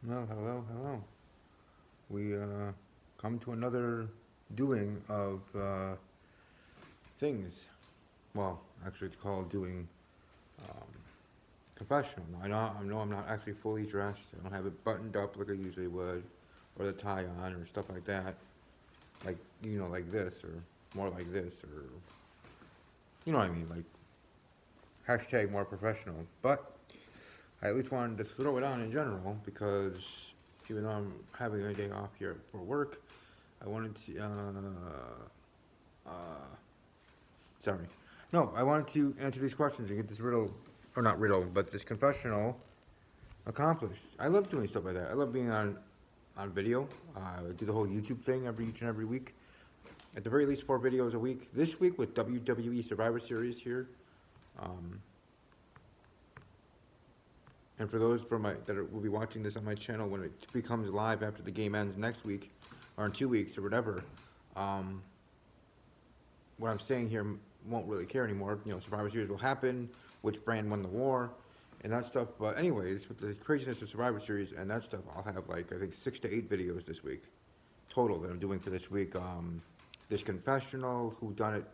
Well, hello, hello. We come to another doing of things. Well, actually, it's called doing um, confessional. I know I'm not actually fully dressed. I don't have it buttoned up like I usually would, or the tie on, or stuff like that. Like like this, or more like this, or you know what I mean, like hashtag more professional. But I at least wanted to throw it on in general because even though I'm having a day off here for work, I wanted to. Uh, sorry. No, I wanted to answer these questions and get this riddle, or not riddle, but this confessional accomplished. I love doing stuff like that. I love being on video. I do the whole YouTube thing each and every week. At the very least, 4 videos a week. This week with WWE Survivor Series here. Um, and for those that will be watching this on my channel when it becomes live after the game ends next week, or in 2 weeks or whatever, um, what I'm saying here won't really care anymore. Survivor Series will happen, which brand won the war, and that stuff. But anyways, with the craziness of Survivor Series and that stuff, I'll have like I think 6 to 8 videos this week total that I'm doing for this week. This confessional, uh, who done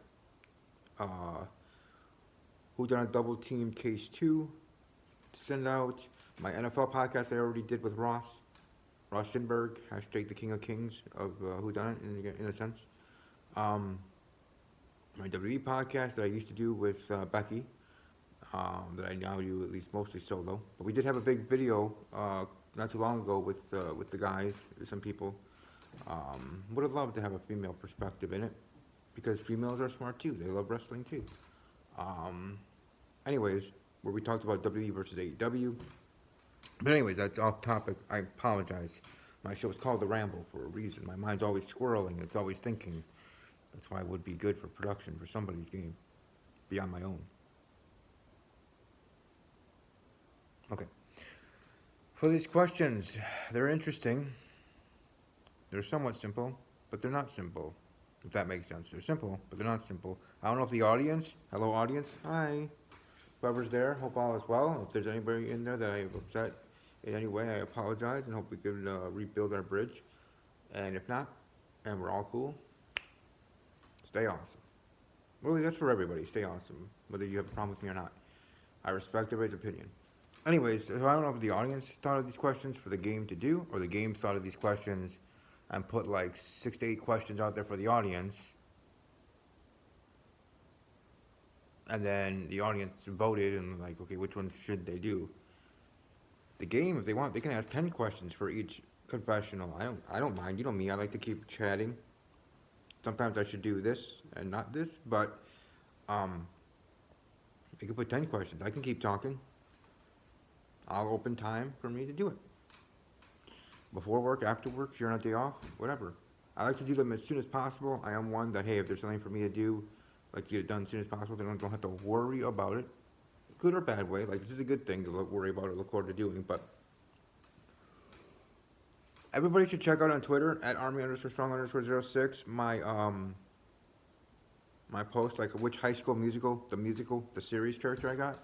it double team case 2, to send out my NFL podcast I already did with Ross Shinberg, hashtag the King of Kings of Who Done It in a sense. Um, my WWE podcast that I used to do with Becky, that I now do at least mostly solo. But we did have a big video not too long ago with the guys, some people. Would have loved to have a female perspective in it because females are smart too. They love wrestling too. Um, anyways, where we talked about WWE versus AEW. But anyways, that's off topic. I apologize. My show is called The Ramble for a reason. My mind's always swirling. It's always thinking. That's why it would be good for production for somebody's game beyond my own. Okay. For these questions, they're interesting. They're somewhat simple, but they're not simple. If that makes sense. They're simple, but they're not simple. I don't know if the audience, hello audience, hi, whoever's there, hope all is well. If there's anybody in there that I have upset in any way, I apologize and hope we can rebuild our bridge. And if not, and we're all cool, stay awesome. Really, that's for everybody. Stay awesome, whether you have a problem with me or not. I respect everybody's opinion. Anyways, so I don't know if the audience thought of these questions for the game to do, or the game thought of these questions and put like 6 to 8 questions out there for the audience, and then the audience voted and like, okay, which one should they do? The game, if they want, they can ask 10 questions for each confessional. I don't mind. You know me. I like to keep chatting. Sometimes I should do this and not this, but you can put 10 questions. I can keep talking. I'll open time for me to do it. Before work, after work, if you're on a day off, whatever. I like to do them as soon as possible. I am one that, hey, if there's something for me to do, like to get it done as soon as possible, then I don't have to worry about it. Good or bad way. Like, this is a good thing to worry about or look forward to doing, but everybody should check out on Twitter at army_strong_06 my post, like which high school musical, the series character I got.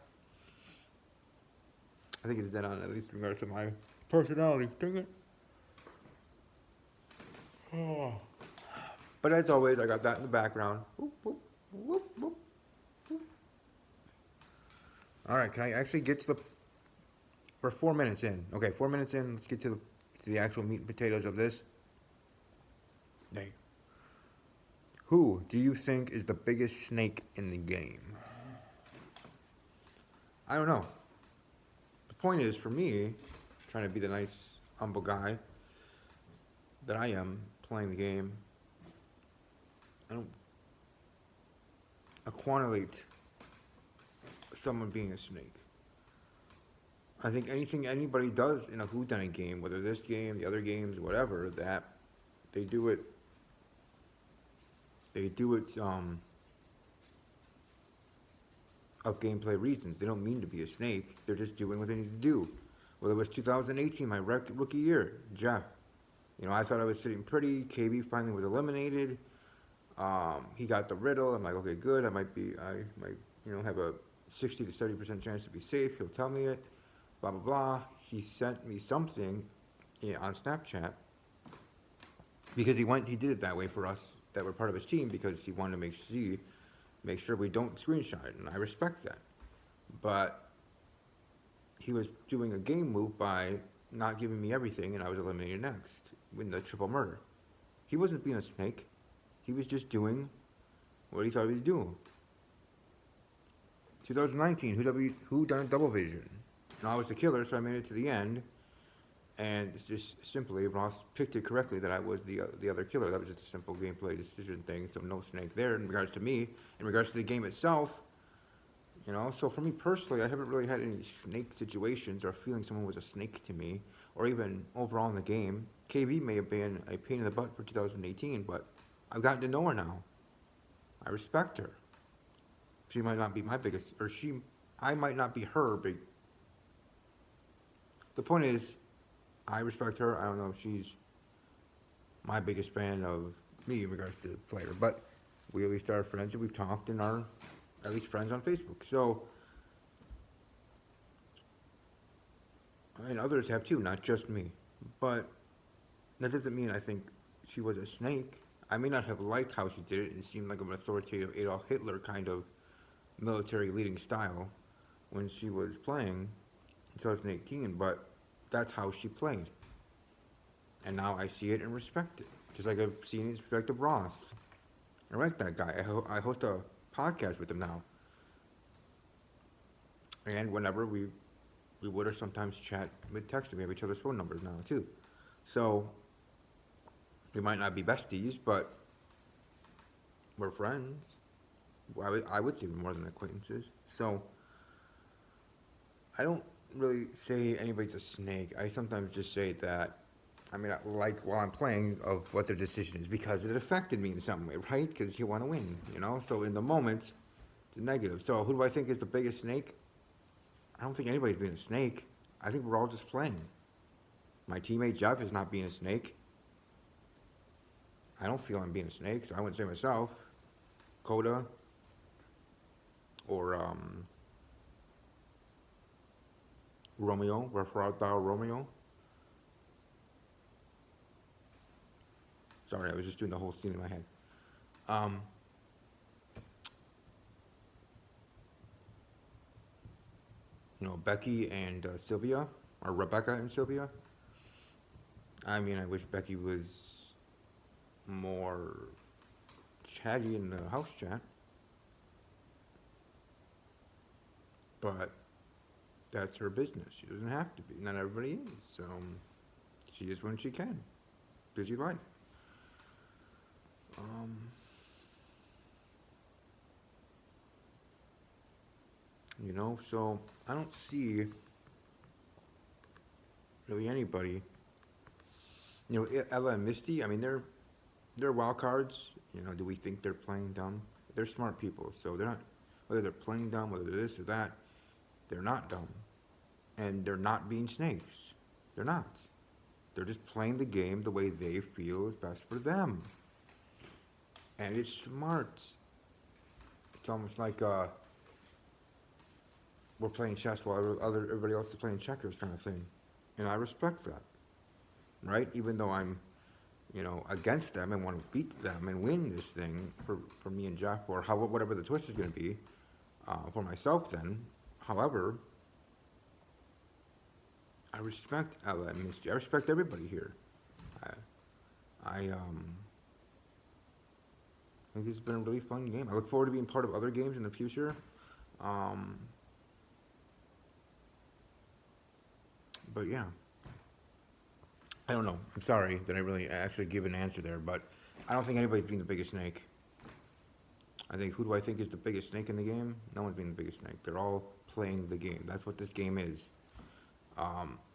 I think it's dead on, at least in regards to my personality. Dang it. Oh. But as always, I got that in the background. Whoop, whoop, whoop, whoop, whoop. All right, can I actually get to the? We're 4 minutes in. Okay, 4 minutes in. Let's get to the actual meat and potatoes of this. Dang. Who do you think is the biggest snake in the game? I don't know. The point is, for me, trying to be the nice, humble guy that I am playing the game, I don't equate someone being a snake. I think anything anybody does in a whodunit game, whether this game, the other games, whatever, that they do it. They do it of gameplay reasons. They don't mean to be a snake. They're just doing what they need to do. Well, it was 2018, my rookie year. Jeff, I thought I was sitting pretty. KB finally was eliminated. He got the riddle. I'm like, okay, good. I might, have a 60 to 70% chance to be safe. He'll tell me it. Blah blah blah. He sent me something yeah, on Snapchat because he did it that way for us that were part of his team because he wanted to make sure we don't screenshot it, and I respect that. But he was doing a game move by not giving me everything, and I was eliminated next in the triple murder. He wasn't being a snake. He was just doing what he thought he was doing. 2019, who done a double vision? And I was the killer, so I made it to the end. And it's just simply, Ross picked it correctly that I was the other killer. That was just a simple gameplay decision thing, so no snake there in regards to me. In regards to the game itself, you know, so for me personally, I haven't really had any snake situations or feeling someone was a snake to me, or even overall in the game. KB may have been a pain in the butt for 2018, but I've gotten to know her now. I respect her. She might not be my biggest, I might not be her big. The point is, I respect her. I don't know if she's my biggest fan of me in regards to the player, but we at least are friends and we've talked and are at least friends on Facebook. So, and others have too, not just me. But that doesn't mean I think she was a snake. I may not have liked how she did it. It seemed like an authoritative Adolf Hitler kind of military leading style when she was playing in 2018, but that's how she played. And now I see it and respect it. Just like I've seen and respected Ross. I like that guy. I host a podcast with him now. And whenever we would or sometimes chat with text. We have each other's phone numbers now too. So we might not be besties, but we're friends. I would say we're more than acquaintances. So I don't really say anybody's a snake. I sometimes just say that, I mean, like while I'm playing, of what their decision is because it affected me in some way, right? Because you want to win, you know? So in the moment, it's a negative. So who do I think is the biggest snake? I don't think anybody's being a snake. I think we're all just playing. My teammate Jeff is not being a snake. I don't feel I'm being a snake, so I wouldn't say myself. Coda or Romeo, Rafael Romeo. Sorry, I was just doing the whole scene in my head. You know, Becky and Sylvia, or Rebecca and Sylvia. I mean, I wish Becky was more chatty in the house chat. But that's her business. She doesn't have to be. Not everybody is. So she is when she can. Busy life. You know, so I don't see really anybody. You know, Ella and Misty, I mean, they're wild cards. You know, do we think they're playing dumb? They're smart people, so they're not, whether they're playing dumb, whether they're this or that, they're not dumb. And they're not being snakes. They're not. They're just playing the game the way they feel is best for them. And it's smart. It's almost like we're playing chess while everybody else is playing checkers kind of thing. And I respect that. Right? Even though I'm, you know, against them and want to beat them and win this thing for me and Jeff, or whatever the twist is going to be for myself then. However, I respect Ella and Misty. I respect everybody here. I think this has been a really fun game. I look forward to being part of other games in the future. But yeah. I don't know. I'm sorry that I really actually give an answer there, but I don't think anybody's being the biggest snake. I think, who do I think is the biggest snake in the game? No one's being the biggest snake. They're all playing the game. That's what this game is.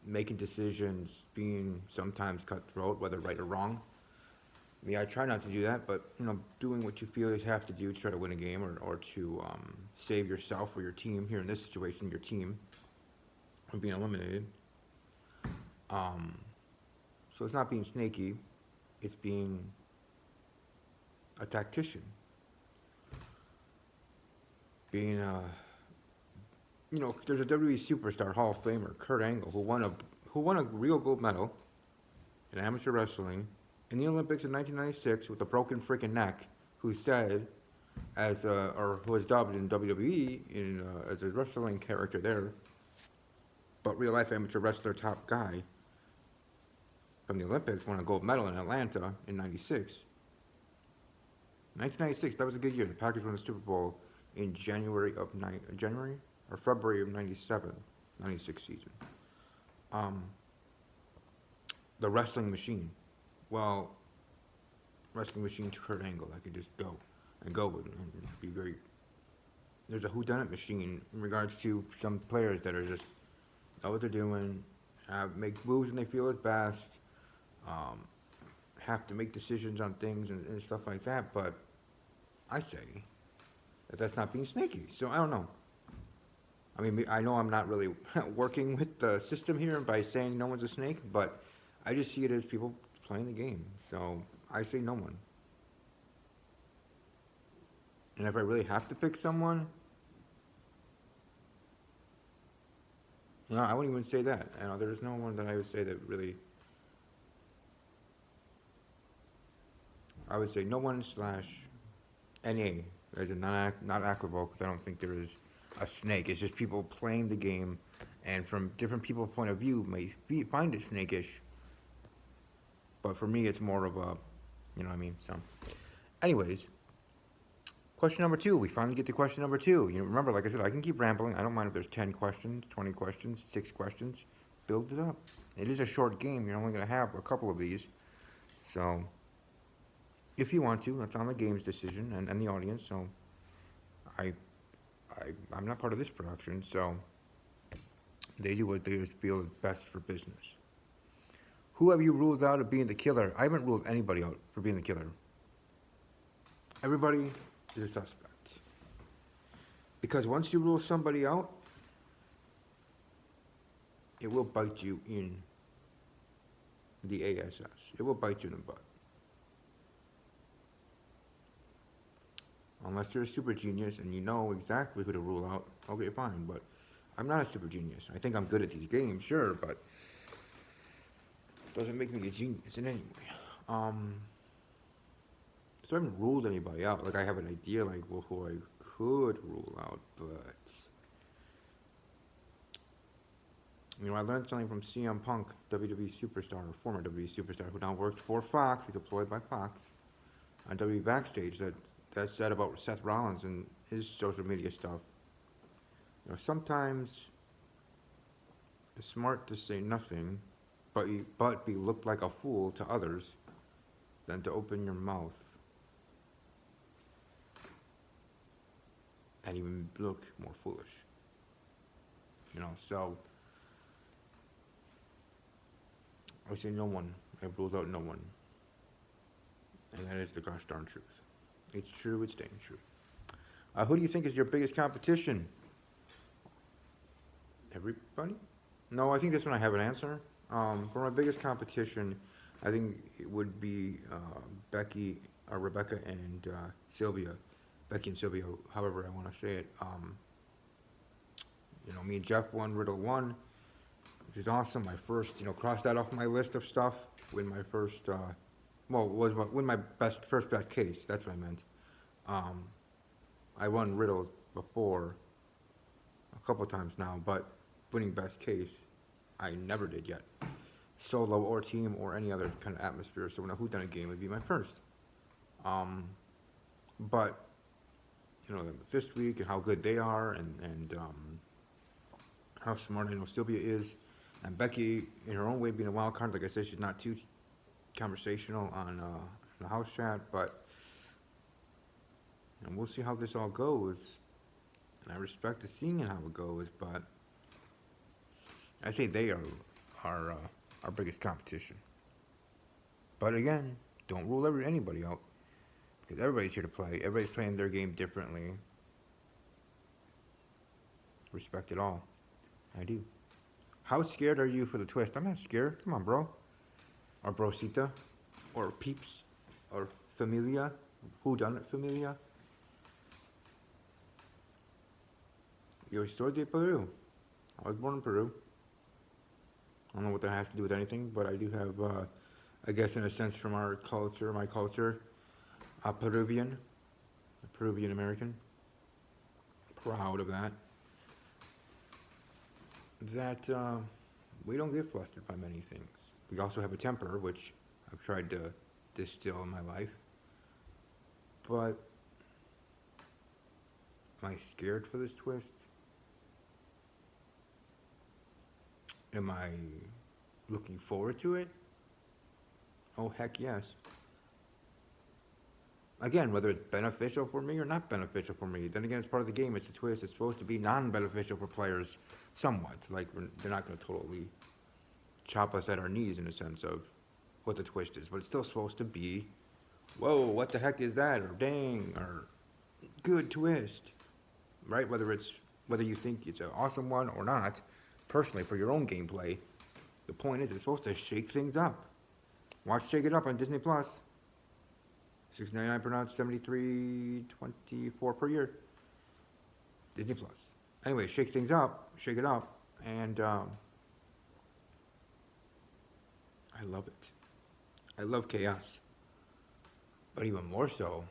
Making decisions, being sometimes cutthroat, whether right or wrong. Yeah, I try not to do that, but you know, doing what you feel you have to do to try to win a game or to save yourself or your team. Here in this situation, your team from being eliminated. So it's not being snaky; it's being a tactician. Being you know, there's a WWE superstar Hall of Famer, Kurt Angle, who won a real gold medal in amateur wrestling in the Olympics in 1996 with a broken freaking neck, who said, or who was dubbed in WWE as a wrestling character there, but real life amateur wrestler top guy from the Olympics, won a gold medal in Atlanta in '96. 1996, that was a good year. The Packers won the Super Bowl in January or February of '97, '96 season. The Wrestling Machine. Well, Wrestling Machine to Kurt Angle. I could just go with it and be great. There's a Whodunnit machine in regards to some players that are just know what they're doing, make moves when they feel it's best, have to make decisions on things and stuff like that. But I say that that's not being snaky. So I don't know. I mean, I know I'm not really working with the system here by saying no one's a snake, but I just see it as people playing the game. So I say no one. And if I really have to pick someone, I wouldn't even say that. There's no one that I would say that really. I would say no one / NA, as in not applicable, because I don't think there is a snake. It's just people playing the game, and from different people's point of view, may find it snakish. But for me, it's more of a, you know what I mean? So, anyways, question number 2. We finally get to question number 2. Remember, like I said, I can keep rambling. I don't mind if there's 10 questions, 20 questions, 6 questions. Build it up. It is a short game. You're only going to have a couple of these. So, if you want to, that's on the game's decision and the audience. So, I'm not part of this production, so they do what they feel is best for business. Who have you ruled out of being the killer? I haven't ruled anybody out for being the killer. Everybody is a suspect. Because once you rule somebody out, it will bite you in the ass. It will bite you in the butt. Unless you're a super genius and you know exactly who to rule out, okay, fine. But I'm not a super genius. I think I'm good at these games, sure, but it doesn't make me a genius in any way. So I haven't ruled anybody out. Like, I have an idea, like, well, who I could rule out, but I learned something from CM Punk, WWE superstar, or former WWE superstar, who now works for Fox. He's employed by Fox on WWE Backstage. That said about Seth Rollins and his social media stuff. Sometimes it's smart to say nothing, but be looked like a fool to others, than to open your mouth and even look more foolish. So I say no one. I've ruled out no one. And that is the gosh darn truth. It's true, it's staying true. Who do you think is your biggest competition? Everybody? No, I think this one I have an answer. For my biggest competition, I think it would be Rebecca and Sylvia. Becky and Sylvia, however I want to say it. Me and Jeff won, Riddle won, which is awesome. My first, cross that off my list of stuff. Win my first, win my first best case. That's what I meant. I won Riddle before a couple times now, but winning best case, I never did yet. Solo or team or any other kind of atmosphere. So when a Whodunnit game would be my first. But this week and how good they are and how smart I know Sylvia is, and Becky in her own way being a wild card. Like I said, she's not too conversational on the house chat, but we'll see how this all goes. And I respect the seeing how it goes, but I say they are our biggest competition. But again, don't rule anybody out, because everybody's here to play. Everybody's playing their game differently. Respect it all. I do. How scared are you for the twist? I'm not scared. Come on, bro. Or brosita. Or peeps. Or familia. Whodunnit familia. Yo soy de Peru. I was born in Peru. I don't know what that has to do with anything, but I do have I guess in a sense from our culture, my culture, Peruvian, a Peruvian American, proud of that. That we don't get flustered by many things. We also have a temper, which I've tried to distill in my life. But am I scared for this twist? Am I looking forward to it? Oh, heck yes. Again, whether it's beneficial for me or not beneficial for me, then again, it's part of the game. It's a twist. It's supposed to be non-beneficial for players, somewhat. Like they're not going to totally chop us at our knees in a sense of what the twist is, but it's still supposed to be, whoa, what the heck is that? Or dang, or good twist, right? Whether you think it's an awesome one or not, personally for your own gameplay, the point is it's supposed to shake things up. Watch Shake It Up on Disney Plus. $6.99 per month, $73.24 per year. Disney Plus. Anyway, shake things up, shake it up, and I love it. I love chaos, but even more so.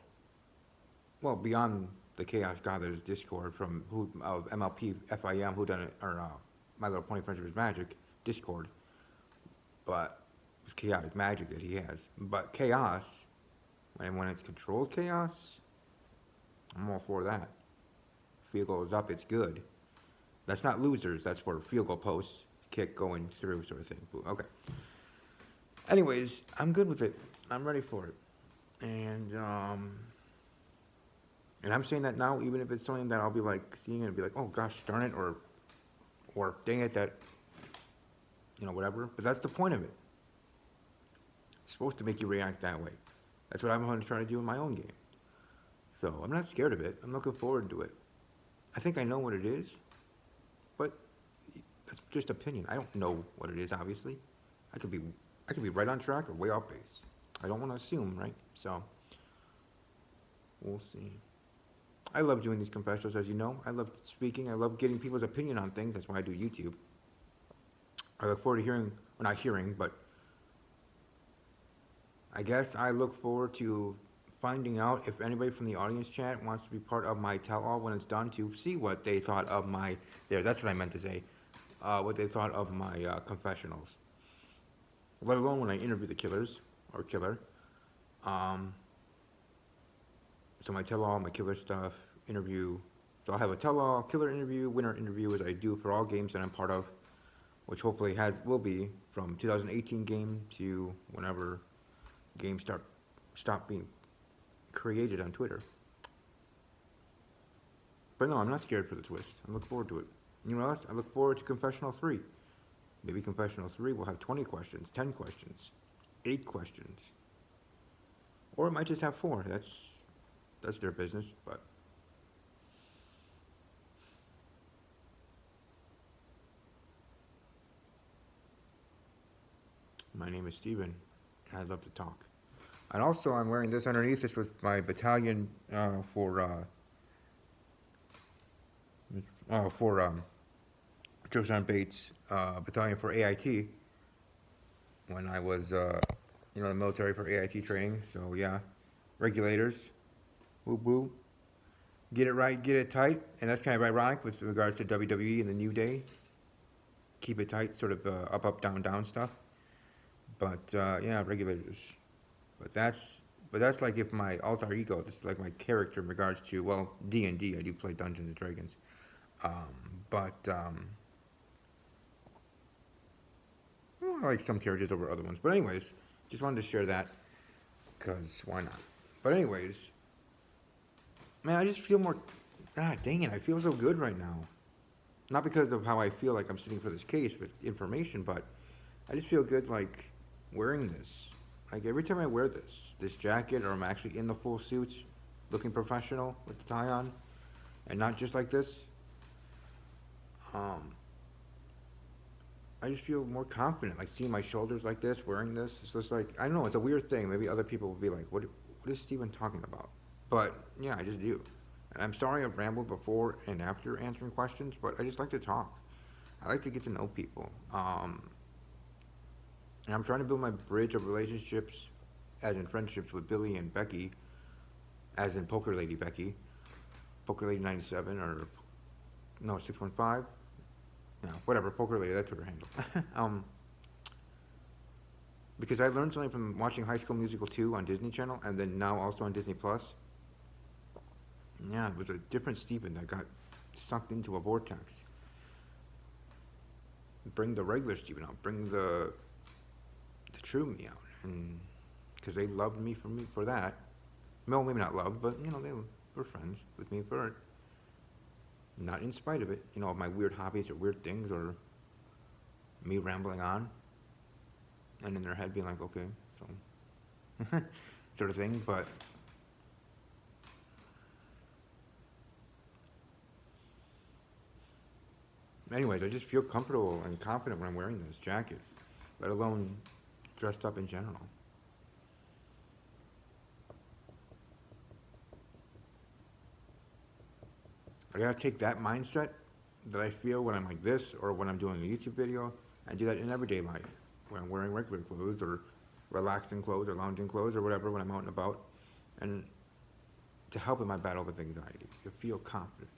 Well, beyond the chaos god that is Discord from MLP, FIM, Whodunnit, or My Little Pony Friendship is Magic, Discord, but it's chaotic magic that he has. But chaos, and when it's controlled chaos, I'm all for that. Field goal is up, it's good. That's not losers, that's where field goal posts, kick going through sort of thing. Okay. Anyways, I'm good with it. I'm ready for it. And I'm saying that now, even if it's something that I'll be like seeing it and be like, oh gosh, darn it, or dang it, that, whatever. But that's the point of it. It's supposed to make you react that way. That's what I'm going to try to do in my own game. So I'm not scared of it. I'm looking forward to it. I think I know what it is, but that's just opinion. I don't know what it is, obviously. I could be right on track or way off base. I don't want to assume, right? So we'll see. I love doing these confessionals, as you know. I love speaking. I love getting people's opinion on things. That's why I do YouTube. I look forward to hearing, or not hearing, but I guess I look forward to finding out if anybody from the audience chat wants to be part of my tell-all when it's done, to see what they thought of my, that's what I meant to say, what they thought of my confessionals. Let alone when I interview the killers, or killer. So my tell-all, my killer stuff, interview. So I'll have a tell-all, killer interview, winner interview, as I do for all games that I'm part of, which hopefully will be from 2018 game to whenever games stop being created on Twitter. But no, I'm not scared for the twist. I'm looking forward to it. You know what else? I look forward to Confessional 3. Maybe Confessional 3 will have 20 questions, 10 questions, 8 questions. Or it might just have 4. That's their business, but my name is Steven, and I'd love to talk. And also, I'm wearing this underneath. This was my battalion for Joseph Bates battalion for AIT when I was in the military for AIT training. So yeah, regulators, woo woo, get it right, get it tight, and that's kind of ironic with regards to WWE and the New Day. Keep it tight, sort of up, down, down stuff. But yeah, regulators. But that's like if my alter ego, this is like my character in regards to, well, D&D, I do play Dungeons and Dragons. I like some characters over other ones. But anyways, just wanted to share that, because why not? But anyways, man, I just feel more, dang it, I feel so good right now. Not because of how I feel like I'm sitting for this case with information, but I just feel good like wearing this. Like every time I wear this jacket, or I'm actually in the full suit, looking professional with the tie on, and not just like this, I just feel more confident, like seeing my shoulders like this, wearing this. It's just like, I don't know, it's a weird thing. Maybe other people will be like, what is Steven talking about? But yeah, I just do. And I'm sorry I've rambled before and after answering questions, but I just like to talk. I like to get to know people. And I'm trying to build my bridge of relationships, as in friendships with Billy and Becky, as in Poker Lady Becky, Poker Lady 97, or no, 615. No, whatever, Poker Lady, that's her handle. Because I learned something from watching High School Musical 2 on Disney Channel, and then now also on Disney Plus. Yeah, it was a different Steven that got sucked into a vortex. Bring the regular Steven out. Bring the true me out, and because they loved me for that. Well, maybe not love, but they were friends with me for it. Not in spite of it, of my weird hobbies or weird things or me rambling on, and in their head being like, okay, so sort of thing. But anyways, I just feel comfortable and confident when I'm wearing this jacket, let alone dressed up in general. I gotta take that mindset that I feel when I'm like this or when I'm doing a YouTube video and do that in everyday life, when I'm wearing regular clothes or relaxing clothes or lounging clothes or whatever when I'm out and about, and to help in my battle with anxiety, to feel confident.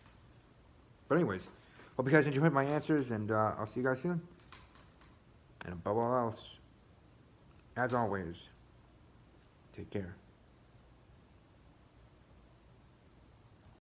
But anyways, hope you guys enjoyed my answers, and I'll see you guys soon. And above all else, as always, take care.